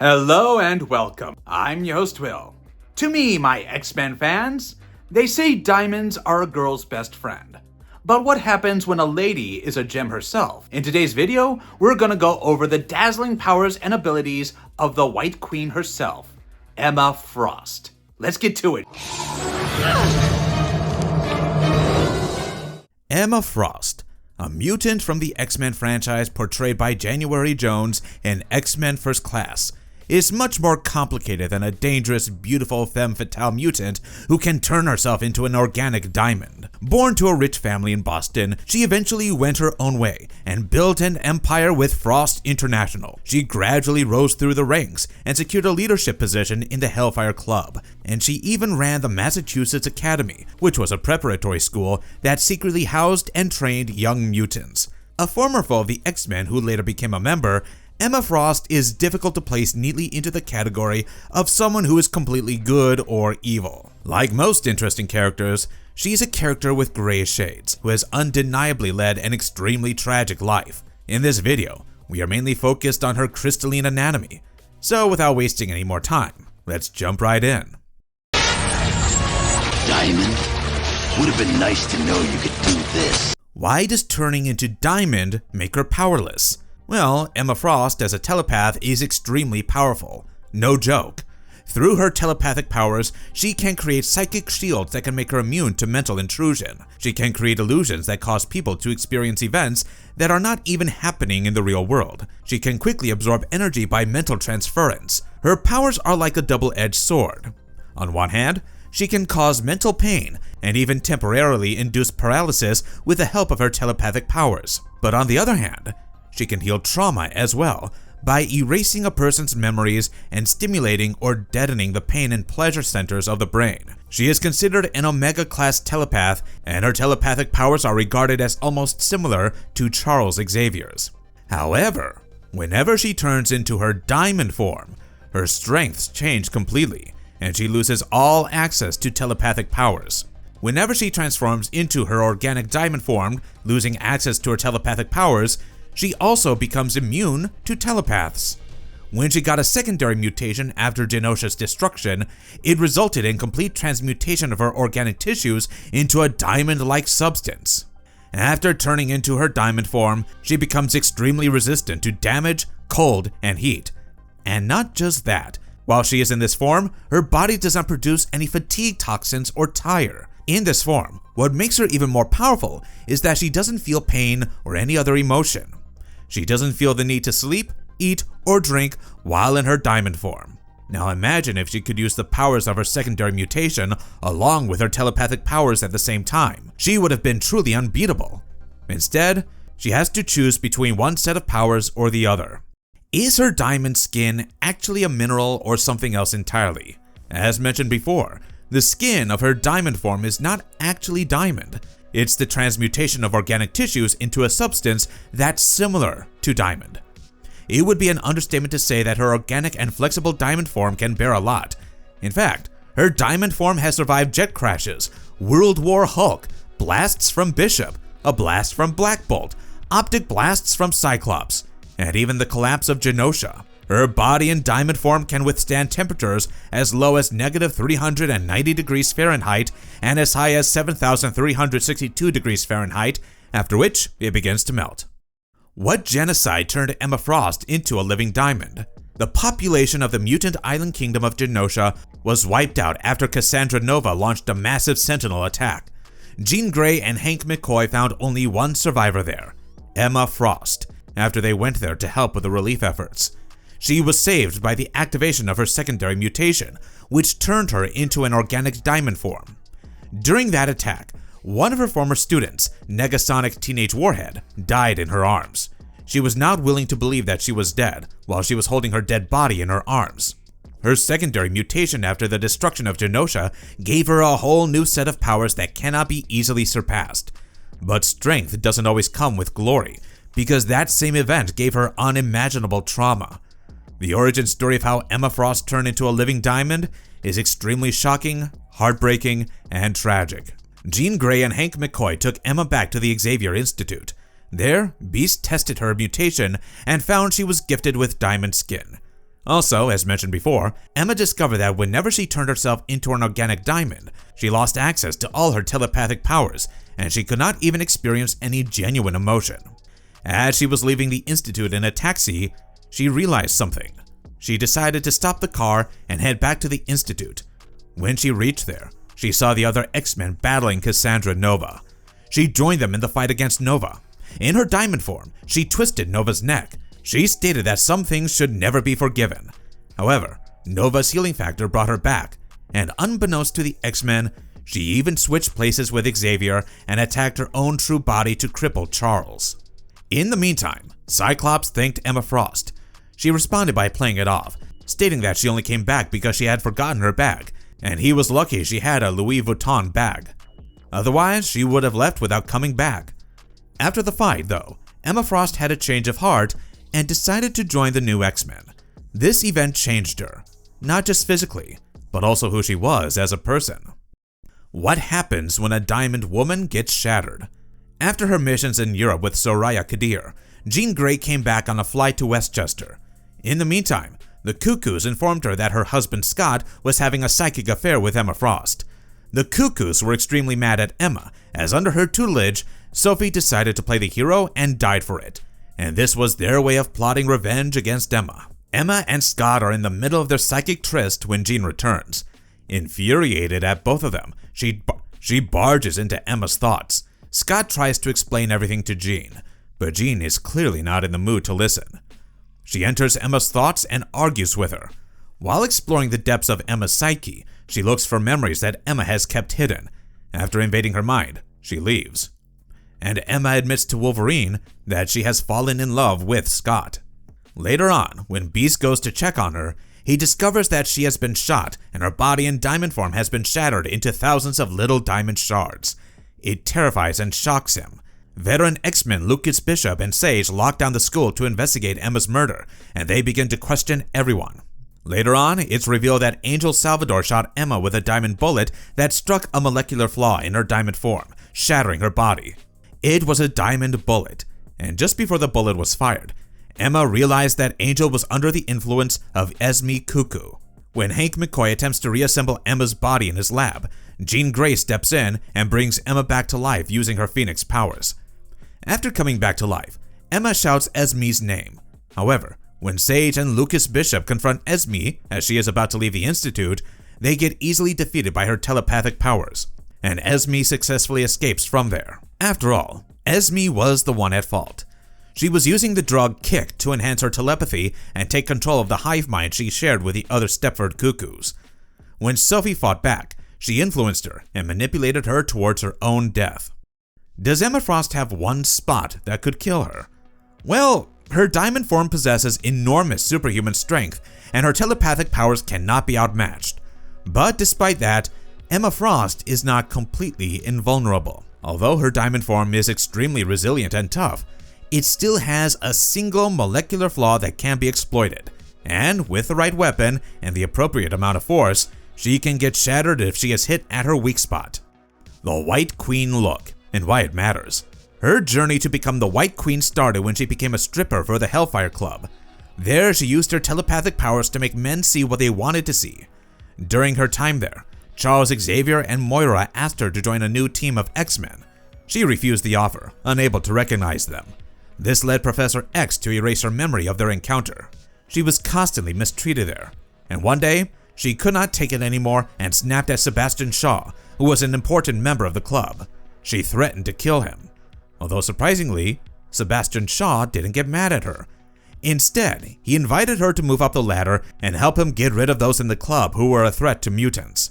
Hello and welcome. I'm your host, Will. To me, my X-Men fans, they say diamonds are a girl's best friend. But what happens when a lady is a gem herself? In today's video, we're gonna go over the dazzling powers and abilities of the White Queen herself, Emma Frost. Let's get to it. Emma Frost, a mutant from the X-Men franchise portrayed by January Jones in X-Men First Class, is much more complicated than a dangerous, beautiful femme fatale mutant who can turn herself into an organic diamond. Born to a rich family in Boston, she eventually went her own way and built an empire with Frost International. She gradually rose through the ranks and secured a leadership position in the Hellfire Club, and she even ran the Massachusetts Academy, which was a preparatory school that secretly housed and trained young mutants. A former foe of the X-Men who later became a member, Emma Frost is difficult to place neatly into the category of someone who is completely good or evil. Like most interesting characters, she's a character with gray shades who has undeniably led an extremely tragic life. In this video, we are mainly focused on her crystalline anatomy. So without wasting any more time, let's jump right in. Diamond? Would have been nice to know you could do this. Why does turning into Diamond make her powerless? Well, Emma Frost as a telepath is extremely powerful. No joke. Through her telepathic powers, she can create psychic shields that can make her immune to mental intrusion. She can create illusions that cause people to experience events that are not even happening in the real world. She can quickly absorb energy by mental transference. Her powers are like a double-edged sword. On one hand, she can cause mental pain and even temporarily induce paralysis with the help of her telepathic powers. But on the other hand, she can heal trauma as well by erasing a person's memories and stimulating or deadening the pain and pleasure centers of the brain. She is considered an Omega-class telepath, and her telepathic powers are regarded as almost similar to Charles Xavier's. However, whenever she turns into her diamond form, her strengths change completely, and she loses all access to telepathic powers. Whenever she transforms into her organic diamond form, losing access to her telepathic powers, she also becomes immune to telepaths. When she got a secondary mutation after Genosha's destruction, it resulted in complete transmutation of her organic tissues into a diamond-like substance. After turning into her diamond form, she becomes extremely resistant to damage, cold, and heat. And not just that, while she is in this form, her body does not produce any fatigue toxins or tire. In this form, what makes her even more powerful is that she doesn't feel pain or any other emotion. She doesn't feel the need to sleep, eat, or drink while in her diamond form. Now imagine if she could use the powers of her secondary mutation along with her telepathic powers at the same time. She would have been truly unbeatable. Instead, she has to choose between one set of powers or the other. Is her diamond skin actually a mineral or something else entirely? As mentioned before, the skin of her diamond form is not actually diamond. It's the transmutation of organic tissues into a substance that's similar to diamond. It would be an understatement to say that her organic and flexible diamond form can bear a lot. In fact, her diamond form has survived jet crashes, World War Hulk, blasts from Bishop, a blast from Black Bolt, optic blasts from Cyclops, and even the collapse of Genosha. Her body in diamond form can withstand temperatures as low as -390 degrees Fahrenheit and as high as 7,362 degrees Fahrenheit, after which it begins to melt. What genocide turned Emma Frost into a living diamond? The population of the mutant island kingdom of Genosha was wiped out after Cassandra Nova launched a massive Sentinel attack. Jean Grey and Hank McCoy found only one survivor there, Emma Frost, after they went there to help with the relief efforts. She was saved by the activation of her secondary mutation, which turned her into an organic diamond form. During that attack, one of her former students, Negasonic Teenage Warhead, died in her arms. She was not willing to believe that she was dead while she was holding her dead body in her arms. Her secondary mutation after the destruction of Genosha gave her a whole new set of powers that cannot be easily surpassed. But strength doesn't always come with glory, because that same event gave her unimaginable trauma. The origin story of how Emma Frost turned into a living diamond is extremely shocking, heartbreaking, and tragic. Jean Grey and Hank McCoy took Emma back to the Xavier Institute. There, Beast tested her mutation and found she was gifted with diamond skin. Also, as mentioned before, Emma discovered that whenever she turned herself into an organic diamond, she lost access to all her telepathic powers, and she could not even experience any genuine emotion. As she was leaving the Institute in a taxi, she realized something. She decided to stop the car and head back to the Institute. When she reached there, she saw the other X-Men battling Cassandra Nova. She joined them in the fight against Nova. In her diamond form, she twisted Nova's neck. She stated that some things should never be forgiven. However, Nova's healing factor brought her back, and unbeknownst to the X-Men, she even switched places with Xavier and attacked her own true body to cripple Charles. In the meantime, Cyclops thanked Emma Frost. She responded by playing it off, stating that she only came back because she had forgotten her bag, and he was lucky she had a Louis Vuitton bag. Otherwise, she would have left without coming back. After the fight, though, Emma Frost had a change of heart and decided to join the new X-Men. This event changed her, not just physically, but also who she was as a person. What happens when a diamond woman gets shattered? After her missions in Europe with Soraya Kadir, Jean Grey came back on a flight to Westchester. In the meantime, the Cuckoos informed her that her husband Scott was having a psychic affair with Emma Frost. The Cuckoos were extremely mad at Emma, as under her tutelage, Sophie decided to play the hero and died for it, and this was their way of plotting revenge against Emma. Emma and Scott are in the middle of their psychic tryst when Jean returns. Infuriated at both of them, she barges into Emma's thoughts. Scott tries to explain everything to Jean, but Jean is clearly not in the mood to listen. She enters Emma's thoughts and argues with her. While exploring the depths of Emma's psyche, she looks for memories that Emma has kept hidden. After invading her mind, she leaves. And Emma admits to Wolverine that she has fallen in love with Scott. Later on, when Beast goes to check on her, he discovers that she has been shot and her body in diamond form has been shattered into thousands of little diamond shards. It terrifies and shocks him. Veteran X-Men Lucas Bishop and Sage lock down the school to investigate Emma's murder, and they begin to question everyone. Later on, it's revealed that Angel Salvador shot Emma with a diamond bullet that struck a molecular flaw in her diamond form, shattering her body. It was a diamond bullet, and just before the bullet was fired, Emma realized that Angel was under the influence of Esme Cuckoo. When Hank McCoy attempts to reassemble Emma's body in his lab, Jean Grey steps in and brings Emma back to life using her Phoenix powers. After coming back to life, Emma shouts Esme's name. However, when Sage and Lucas Bishop confront Esme as she is about to leave the Institute, they get easily defeated by her telepathic powers, and Esme successfully escapes from there. After all, Esme was the one at fault. She was using the drug Kick to enhance her telepathy and take control of the hive mind she shared with the other Stepford Cuckoos. When Sophie fought back, she influenced her and manipulated her towards her own death. Does Emma Frost have one spot that could kill her? Well, her diamond form possesses enormous superhuman strength, and her telepathic powers cannot be outmatched. But despite that, Emma Frost is not completely invulnerable. Although her diamond form is extremely resilient and tough, it still has a single molecular flaw that can be exploited, and with the right weapon and the appropriate amount of force, she can get shattered if she is hit at her weak spot. The White Queen look, and why it matters. Her journey to become the White Queen started when she became a stripper for the Hellfire Club. There, she used her telepathic powers to make men see what they wanted to see. During her time there, Charles Xavier and Moira asked her to join a new team of X-Men. She refused the offer, unable to recognize them. This led Professor X to erase her memory of their encounter. She was constantly mistreated there, and one day, she could not take it anymore and snapped at Sebastian Shaw, who was an important member of the club. She threatened to kill him. Although surprisingly, Sebastian Shaw didn't get mad at her. Instead, he invited her to move up the ladder and help him get rid of those in the club who were a threat to mutants.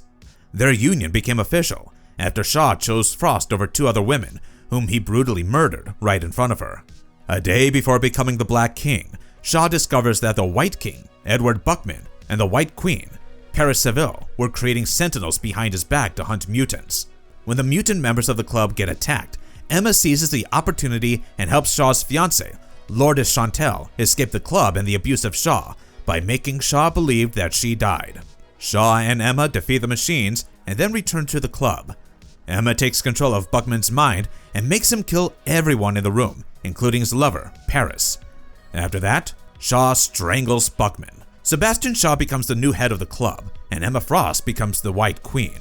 Their union became official after Shaw chose Frost over two other women, whom he brutally murdered right in front of her. A day before becoming the Black King, Shaw discovers that the White King, Edward Buckman, and the White Queen, Paris Seville, were creating sentinels behind his back to hunt mutants. When the mutant members of the club get attacked, Emma seizes the opportunity and helps Shaw's fiancée, Lourdes Chantel, escape the club and the abuse of Shaw by making Shaw believe that she died. Shaw and Emma defeat the machines and then return to the club. Emma takes control of Buckman's mind and makes him kill everyone in the room, including his lover, Paris. After that, Shaw strangles Buckman, Sebastian Shaw becomes the new head of the club, and Emma Frost becomes the White Queen.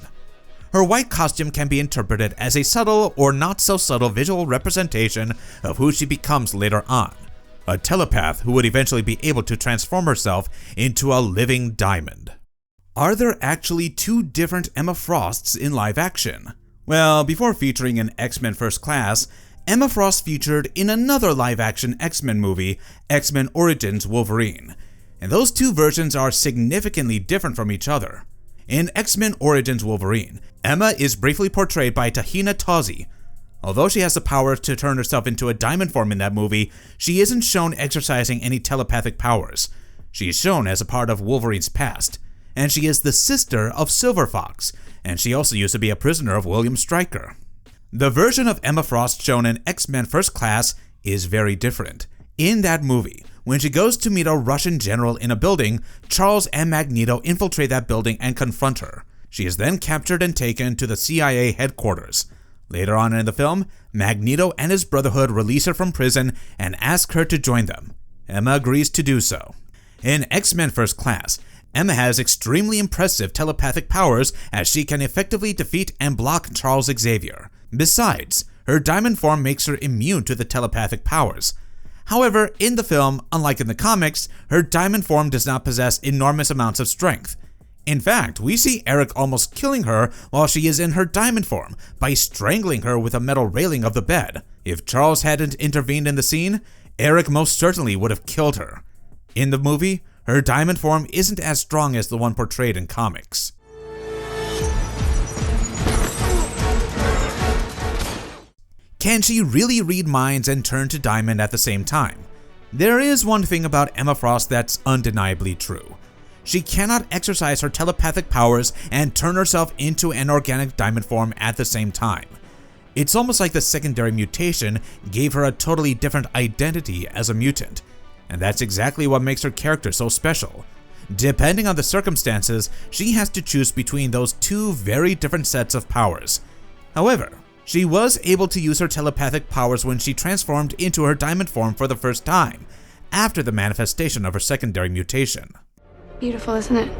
Her white costume can be interpreted as a subtle or not so subtle visual representation of who she becomes later on, a telepath who would eventually be able to transform herself into a living diamond. Are there actually two different Emma Frosts in live action? Well, before featuring in X-Men First Class, Emma Frost featured in another live-action X-Men movie, X-Men Origins Wolverine, and those two versions are significantly different from each other. In X-Men Origins Wolverine, Emma is briefly portrayed by Tahina Tozzi. Although she has the power to turn herself into a diamond form in that movie, she isn't shown exercising any telepathic powers. She is shown as a part of Wolverine's past, and she is the sister of Silver Fox, and she also used to be a prisoner of William Stryker. The version of Emma Frost shown in X-Men First Class is very different. In that movie, when she goes to meet a Russian general in a building, Charles and Magneto infiltrate that building and confront her. She is then captured and taken to the CIA headquarters. Later on in the film, Magneto and his Brotherhood release her from prison and ask her to join them. Emma agrees to do so. In X-Men First Class, Emma has extremely impressive telepathic powers as she can effectively defeat and block Charles Xavier. Besides, her diamond form makes her immune to the telepathic powers. However, in the film, unlike in the comics, her diamond form does not possess enormous amounts of strength. In fact, we see Eric almost killing her while she is in her diamond form by strangling her with a metal railing of the bed. If Charles hadn't intervened in the scene, Eric most certainly would have killed her. In the movie, her diamond form isn't as strong as the one portrayed in comics. Can she really read minds and turn to diamond at the same time? There is one thing about Emma Frost that's undeniably true. She cannot exercise her telepathic powers and turn herself into an organic diamond form at the same time. It's almost like the secondary mutation gave her a totally different identity as a mutant, and that's exactly what makes her character so special. Depending on the circumstances, she has to choose between those two very different sets of powers. However, she was able to use her telepathic powers when she transformed into her diamond form for the first time, after the manifestation of her secondary mutation. Beautiful, isn't it?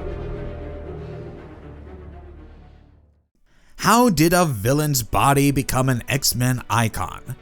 How did a villain's body become an X-Men icon?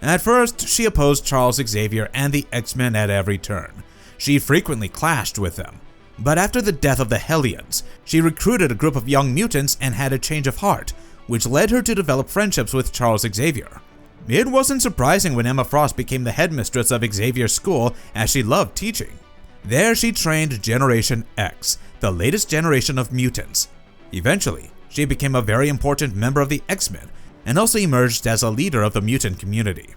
At first, she opposed Charles Xavier and the X-Men at every turn. She frequently clashed with them. But after the death of the Hellions, she recruited a group of young mutants and had a change of heart, which led her to develop friendships with Charles Xavier. It wasn't surprising when Emma Frost became the headmistress of Xavier's school, as she loved teaching. There she trained Generation X, the latest generation of mutants. Eventually, she became a very important member of the X-Men, and also emerged as a leader of the mutant community.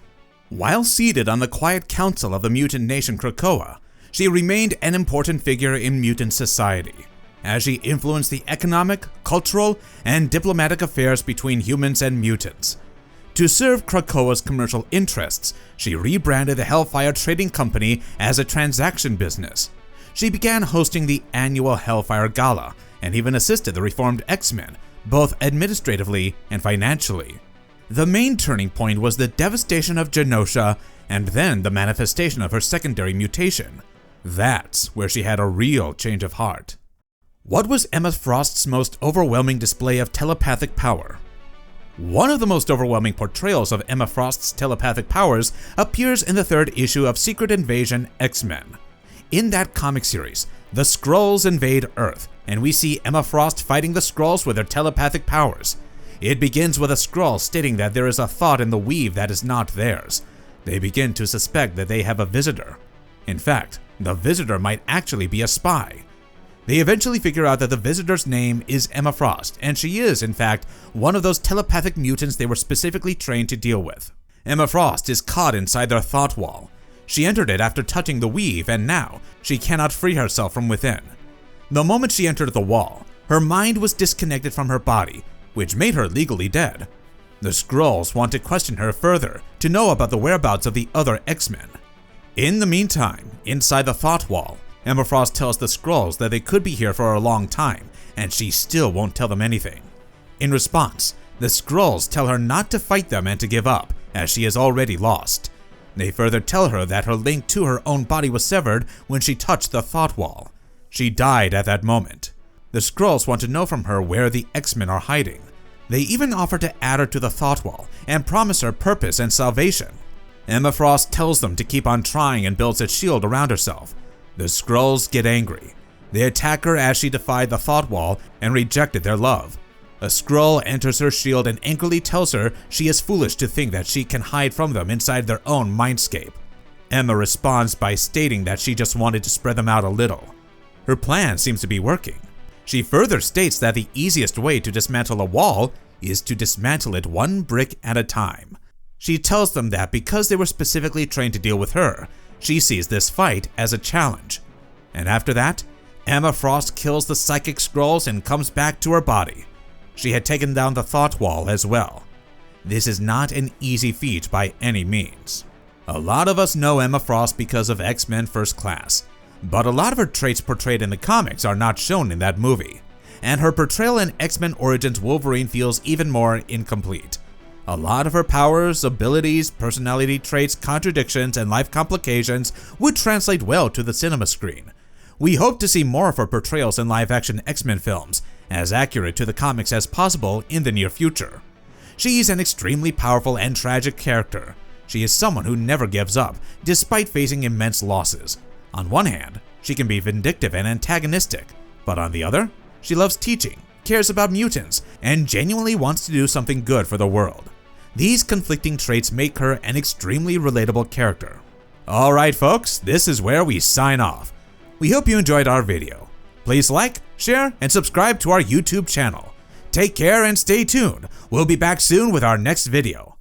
While seated on the quiet council of the mutant nation Krakoa, she remained an important figure in mutant society, as she influenced the economic, cultural, and diplomatic affairs between humans and mutants. To serve Krakoa's commercial interests, she rebranded the Hellfire Trading Company as a transaction business. She began hosting the annual Hellfire Gala, and even assisted the reformed X-Men, both administratively and financially. The main turning point was the devastation of Genosha, and then the manifestation of her secondary mutation. That's where she had a real change of heart. What was Emma Frost's most overwhelming display of telepathic power? One of the most overwhelming portrayals of Emma Frost's telepathic powers appears in the third issue of Secret Invasion X-Men. In that comic series, the Skrulls invade Earth, and we see Emma Frost fighting the Skrulls with their telepathic powers. It begins with a Skrull stating that there is a thought in the weave that is not theirs. They begin to suspect that they have a visitor. In fact, the visitor might actually be a spy. They eventually figure out that the visitor's name is Emma Frost, and she is, in fact, one of those telepathic mutants they were specifically trained to deal with. Emma Frost is caught inside their thought wall. She entered it after touching the weave, and now she cannot free herself from within. The moment she entered the wall, her mind was disconnected from her body, which made her legally dead. The Skrulls want to question her further to know about the whereabouts of the other X-Men. In the meantime, inside the thought wall, Emma Frost tells the Skrulls that they could be here for a long time, and she still won't tell them anything. In response, the Skrulls tell her not to fight them and to give up, as she has already lost. They further tell her that her link to her own body was severed when she touched the thought wall. She died at that moment. The Skrulls want to know from her where the X-Men are hiding. They even offer to add her to the Thought Wall and promise her purpose and salvation. Emma Frost tells them to keep on trying and builds a shield around herself. The Skrulls get angry. They attack her as she defied the Thought Wall and rejected their love. A Skrull enters her shield and angrily tells her she is foolish to think that she can hide from them inside their own mindscape. Emma responds by stating that she just wanted to spread them out a little. Her plan seems to be working. She further states that the easiest way to dismantle a wall is to dismantle it one brick at a time. She tells them that because they were specifically trained to deal with her, she sees this fight as a challenge. And after that, Emma Frost kills the psychic Skrulls and comes back to her body. She had taken down the Thought Wall as well. This is not an easy feat by any means. A lot of us know Emma Frost because of X-Men First Class, but a lot of her traits portrayed in the comics are not shown in that movie, and her portrayal in X-Men Origins Wolverine feels even more incomplete. A lot of her powers, abilities, personality traits, contradictions, and life complications would translate well to the cinema screen. We hope to see more of her portrayals in live-action X-Men films, as accurate to the comics as possible in the near future. She's an extremely powerful and tragic character. She is someone who never gives up, despite facing immense losses. On one hand, she can be vindictive and antagonistic, but on the other, she loves teaching, cares about mutants, and genuinely wants to do something good for the world. These conflicting traits make her an extremely relatable character. Alright folks, this is where we sign off. We hope you enjoyed our video. Please like, share, and subscribe to our YouTube channel. Take care and stay tuned. We'll be back soon with our next video.